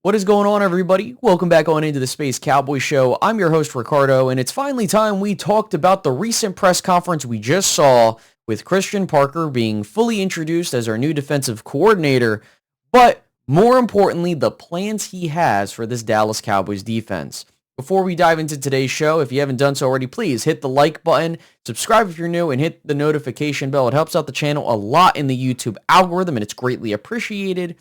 What is going on, everybody? Welcome back on into the Space Cowboy Show. I'm your host, Ricardo, and it's finally time we talked about the recent press conference we just saw with Christian Parker being fully introduced as our new defensive coordinator, but more importantly, the plans he has for this Dallas Cowboys defense. Before we dive into today's show, if you haven't done so already, please hit the like button, subscribe if you're new, and hit the notification bell. It helps out the channel a lot in the YouTube algorithm, and it's greatly appreciated.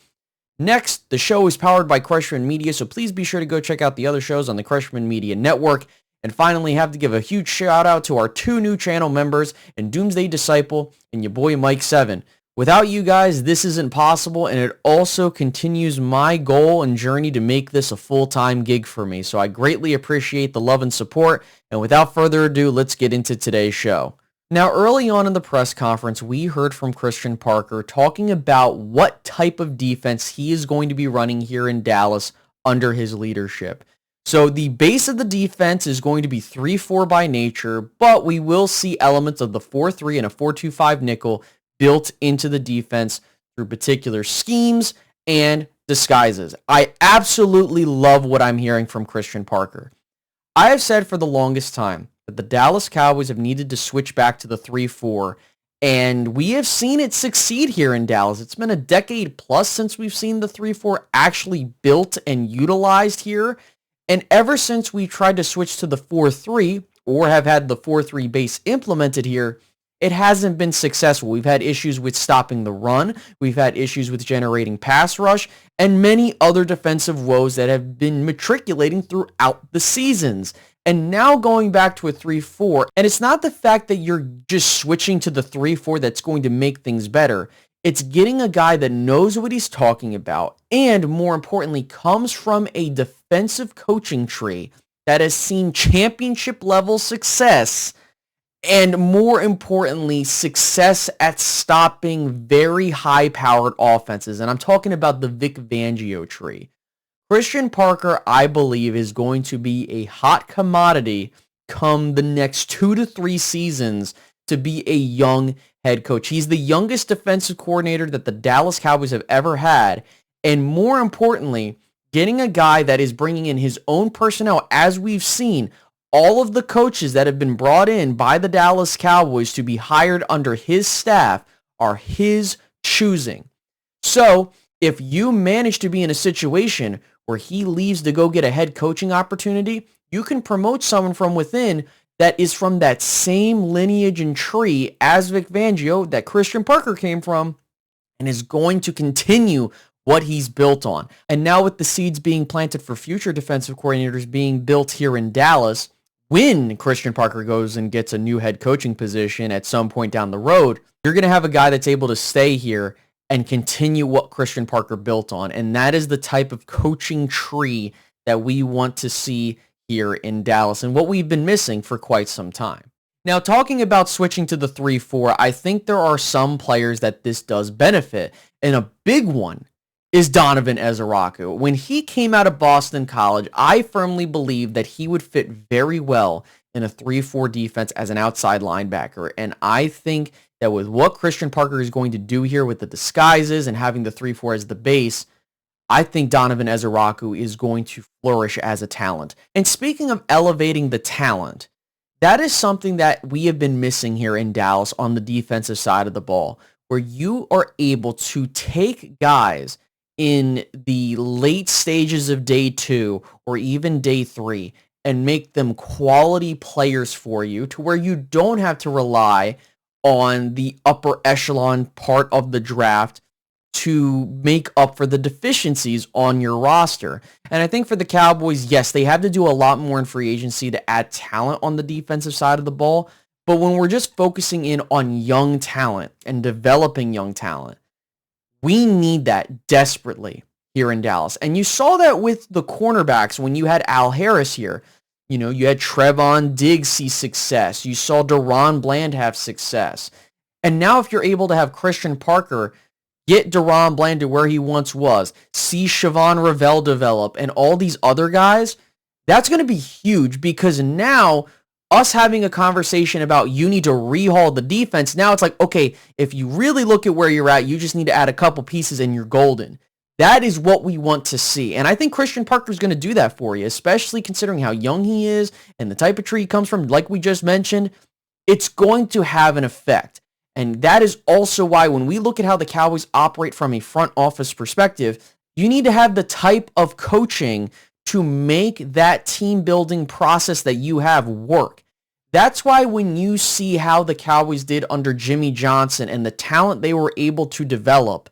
Next, the show is powered by Freshman Media, so please be sure to go check out the other shows on the Freshman Media Network. And finally, have to give a huge shout out to our two new channel members, and Doomsday Disciple and your boy Mike 7. Without you guys, this isn't possible, and it also continues my goal and journey to make this a full-time gig for me. So I greatly appreciate the love and support, and without further ado, let's get into today's show. Now, early on in the press conference, we heard from Christian Parker talking about what type of defense he is going to be running here in Dallas under his leadership. So the base of the defense is going to be 3-4 by nature, but we will see elements of the 4-3 and a 4-2-5 nickel built into the defense through particular schemes and disguises. I absolutely love what I'm hearing from Christian Parker. I have said for the longest time that the Dallas Cowboys have needed to switch back to the 3-4, and we have seen it succeed here in Dallas. It's been a decade plus since we've seen the 3-4 actually built and utilized here, and ever since we tried to switch to the 4-3, or have had the 4-3 base implemented here, it hasn't been successful. We've had issues with stopping the run, we've had issues with generating pass rush, and many other defensive woes that have been matriculating throughout the seasons. And now going back to a 3-4, and it's not the fact that you're just switching to the 3-4 that's going to make things better. It's getting a guy that knows what he's talking about, and more importantly, comes from a defensive coaching tree that has seen championship level success, and more importantly, success at stopping very high-powered offenses. And I'm talking about the Vic Fangio tree. Christian Parker, I believe, is going to be a hot commodity come the next 2 to 3 seasons to be a young head coach. He's the youngest defensive coordinator that the Dallas Cowboys have ever had. And more importantly, getting a guy that is bringing in his own personnel. As we've seen, all of the coaches that have been brought in by the Dallas Cowboys to be hired under his staff are his choosing. So if you manage to be in a situation where he leaves to go get a head coaching opportunity, you can promote someone from within that is from that same lineage and tree as Vic Fangio that Christian Parker came from, and is going to continue what he's built on. And now with the seeds being planted for future defensive coordinators being built here in Dallas, when Christian Parker goes and gets a new head coaching position at some point down the road, you're going to have a guy that's able to stay here and continue what Christian Parker built on. And that is the type of coaching tree that we want to see here in Dallas, and what we've been missing for quite some time. Now, talking about switching to the 3-4, I think there are some players that this does benefit, and a big one is Donovan Ezeraku. When he came out of Boston College, I firmly believed that he would fit very well in a 3-4 defense as an outside linebacker, and I think that with what Christian Parker is going to do here with the disguises and having the 3-4 as the base, I think Donovan Ezeraku is going to flourish as a talent. And speaking of elevating the talent, that is something that we have been missing here in Dallas on the defensive side of the ball, where you are able to take guys in the late stages of day 2 or even day 3 and make them quality players for you, to where you don't have to rely on the upper echelon part of the draft to make up for the deficiencies on your roster. And I think for the Cowboys, yes, they have to do a lot more in free agency to add talent on the defensive side of the ball. But when we're just focusing in on young talent and developing young talent, we need that desperately here in Dallas. And you saw that with the cornerbacks when you had Al Harris here. You know, you had Trevon Diggs see success. You saw Deron Bland have success. And now if you're able to have Christian Parker get Deron Bland to where he once was, see Siobhan Ravel develop, and all these other guys, that's going to be huge, because now us having a conversation about you need to rehaul the defense, now it's like, okay, if you really look at where you're at, you just need to add a couple pieces and you're golden. That is what we want to see. And I think Christian Parker is going to do that for you, especially considering how young he is and the type of tree he comes from, like we just mentioned. It's going to have an effect. And that is also why when we look at how the Cowboys operate from a front office perspective, you need to have the type of coaching to make that team building process that you have work. That's why when you see how the Cowboys did under Jimmy Johnson and the talent they were able to develop,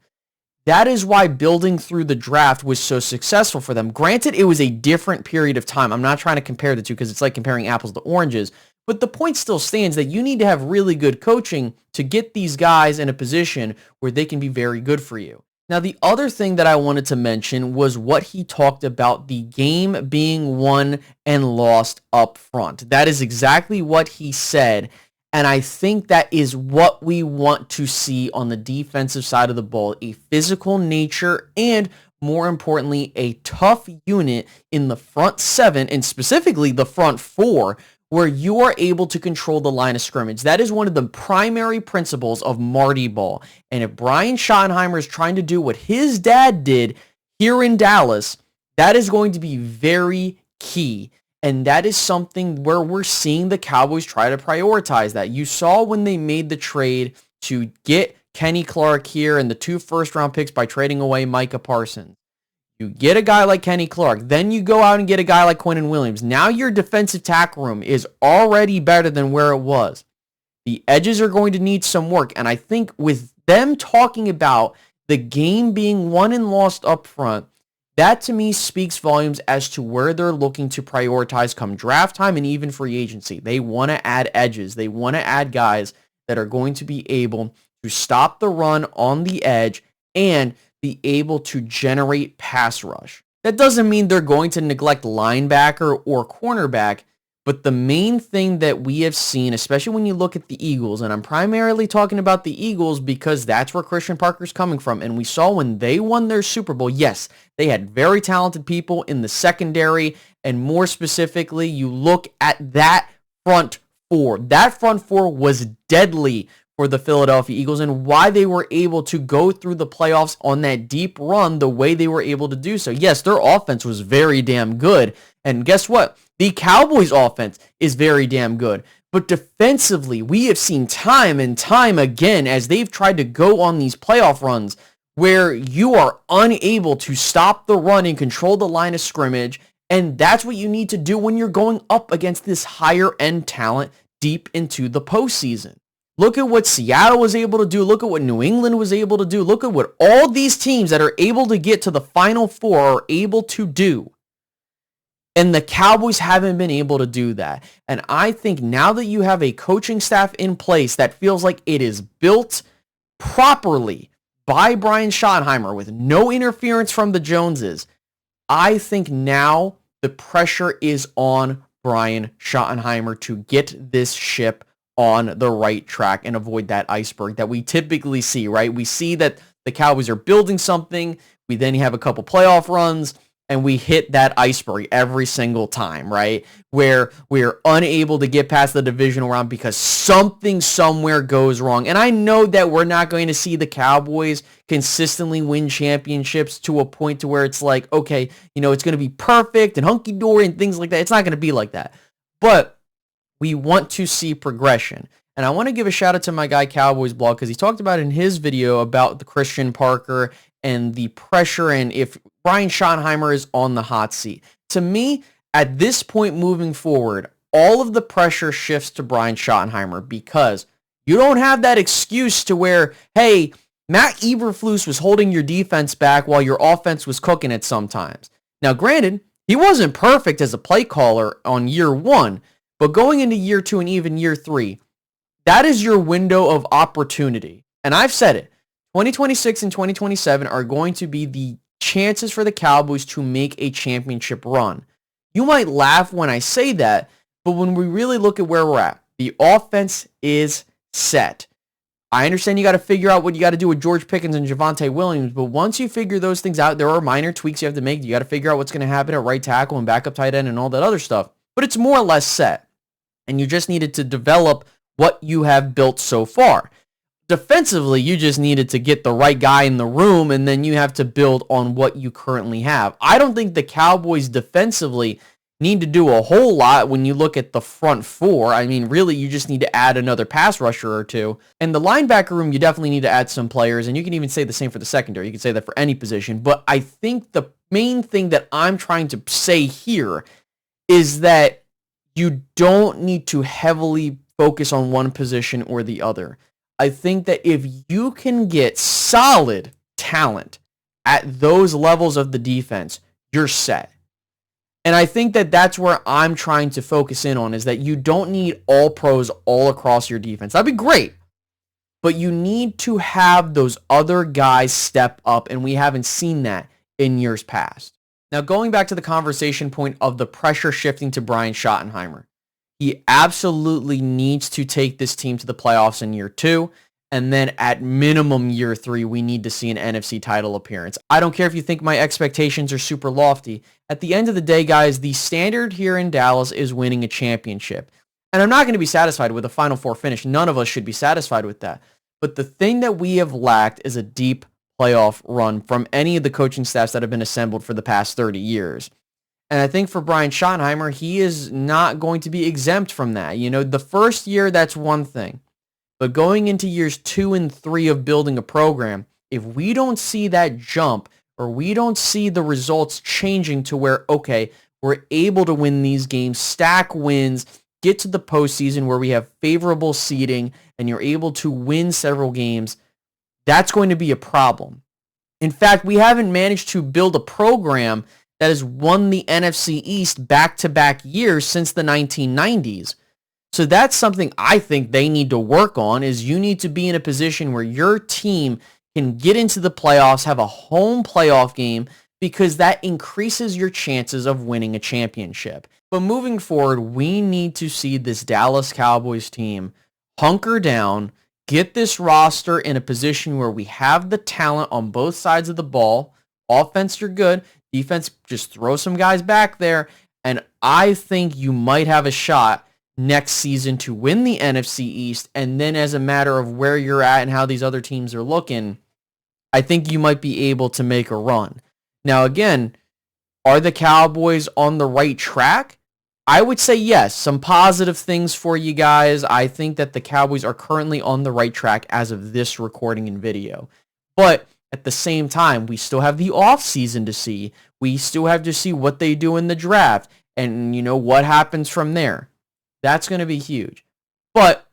that is why building through the draft was so successful for them. Granted, it was a different period of time. I'm not trying to compare the two because it's like comparing apples to oranges. But the point still stands that you need to have really good coaching to get these guys in a position where they can be very good for you. Now, the other thing that I wanted to mention was what he talked about, the game being won and lost up front. That is exactly what he said. And I think that is what we want to see on the defensive side of the ball, a physical nature and, more importantly, a tough unit in the front seven and specifically the front four where you are able to control the line of scrimmage. That is one of the primary principles of Marty Ball. And if Brian Schottenheimer is trying to do what his dad did here in Dallas, that is going to be very key. And that is something where we're seeing the Cowboys try to prioritize that. You saw when they made the trade to get Kenny Clark here and the 2 first-round picks by trading away Micah Parsons. You get a guy like Kenny Clark. Then you go out and get a guy like Quinnen Williams. Now your defensive tackle room is already better than where it was. The edges are going to need some work. And I think with them talking about the game being won and lost up front, that to me speaks volumes as to where they're looking to prioritize come draft time and even free agency. They want to add edges. They want to add guys that are going to be able to stop the run on the edge and be able to generate pass rush. That doesn't mean they're going to neglect linebacker or cornerback, but the main thing that we have seen, especially when you look at the Eagles, and I'm primarily talking about the Eagles because that's where Christian Parker's coming from, and we saw when they won their Super Bowl, yes, they had very talented people in the secondary, and more specifically, you look at that front four. That front four was deadly for the Philadelphia Eagles and why they were able to go through the playoffs on that deep run the way they were able to do so. Yes, their offense was very damn good, and guess what? The Cowboys' offense is very damn good. But defensively, we have seen time and time again as they've tried to go on these playoff runs where you are unable to stop the run and control the line of scrimmage. And that's what you need to do when you're going up against this higher-end talent deep into the postseason. Look at what Seattle was able to do. Look at what New England was able to do. Look at what all these teams that are able to get to the Final Four are able to do. And the Cowboys haven't been able to do that. And I think now that you have a coaching staff in place that feels like it is built properly by Brian Schottenheimer with no interference from the Joneses, I think now the pressure is on Brian Schottenheimer to get this ship on the right track and avoid that iceberg that we typically see, right? We see that the Cowboys are building something. We then have a couple playoff runs and we hit that iceberg every single time, right? Where we're unable to get past the divisional round because something somewhere goes wrong. And I know that we're not going to see the Cowboys consistently win championships to a point to where it's like, okay, it's going to be perfect and hunky-dory and things like that. It's not going to be like that. But we want to see progression. And I want to give a shout out to my guy Cowboys Blog because he talked about in his video about the Christian Parker and the pressure and if Brian Schottenheimer is on the hot seat. To me, at this point moving forward, all of the pressure shifts to Brian Schottenheimer because you don't have that excuse to where, hey, Matt Eberflus was holding your defense back while your offense was cooking it sometimes. Now, granted, he wasn't perfect as a play caller on year one, but going into year two and even year three, that is your window of opportunity. And I've said it, 2026 and 2027 are going to be the chances for the Cowboys to make a championship run. You might laugh when I say that, but when we really look at where we're at, the offense is set. I understand you got to figure out what you got to do with George Pickens and Javonte Williams, but once you figure those things out, there are minor tweaks you have to make. You got to figure out what's going to happen at right tackle and backup tight end and all that other stuff, but it's more or less set. And you just needed to develop what you have built so far. Defensively, you just needed to get the right guy in the room, and then you have to build on what you currently have. I don't think the Cowboys defensively need to do a whole lot when you look at the front four. I mean, really, you just need to add another pass rusher or two. And the linebacker room, you definitely need to add some players, and you can even say the same for the secondary. You can say that for any position. But I think the main thing that I'm trying to say here is that you don't need to heavily focus on one position or the other. I think that if you can get solid talent at those levels of the defense, you're set. And I think that that's where I'm trying to focus in on, is that you don't need all pros all across your defense. That'd be great. But you need to have those other guys step up, and we haven't seen that in years past. Now, going back to the conversation point of the pressure shifting to Brian Schottenheimer, he absolutely needs to take this team to the playoffs in year 2. And then at minimum year 3, we need to see an NFC title appearance. I don't care if you think my expectations are super lofty. At the end of the day, guys, the standard here in Dallas is winning a championship. And I'm not going to be satisfied with a Final Four finish. None of us should be satisfied with that. But the thing that we have lacked is a deep playoff run from any of the coaching staffs that have been assembled for the past 30 years. And I think for Brian Schottenheimer, he is not going to be exempt from that. You know, the first year, that's one thing. But going into years 2 and 3 of building a program, if we don't see that jump, or we don't see the results changing to where, okay, we're able to win these games, stack wins, get to the postseason where we have favorable seeding, and you're able to win several games, that's going to be a problem. In fact, we haven't managed to build a program that has won the NFC East back-to-back years since the 1990s. So that's something I think they need to work on, is you need to be in a position where your team can get into the playoffs, have a home playoff game, because that increases your chances of winning a championship. But moving forward, we need to see this Dallas Cowboys team hunker down, get this roster in a position where we have the talent on both sides of the ball. Offense, you're good. Defense, just throw some guys back there. And I think you might have a shot next season to win the NFC East. And then as a matter of where you're at and how these other teams are looking, I think you might be able to make a run. Now, again, are the Cowboys on the right track? I would say yes. Some positive things for you guys. I think that the Cowboys are currently on the right track as of this recording and video. But at the same time, we still have the offseason to see. We still have to see what they do in the draft and, you know, what happens from there. That's going to be huge. But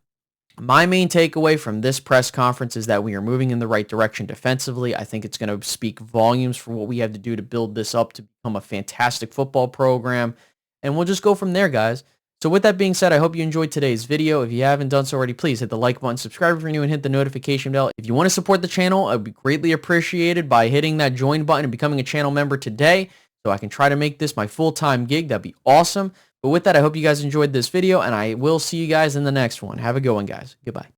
my main takeaway from this press conference is that we are moving in the right direction defensively. I think it's going to speak volumes for what we have to do to build this up to become a fantastic football program. And we'll just go from there, guys. So with that being said, I hope you enjoyed today's video. If you haven't done so already, please hit the like button, subscribe if you're new, and hit the notification bell. If you want to support the channel, I'd be greatly appreciated by hitting that join button and becoming a channel member today so I can try to make this my full-time gig. That'd be awesome. But with that, I hope you guys enjoyed this video, and I will see you guys in the next one. Have a good one, guys. Goodbye.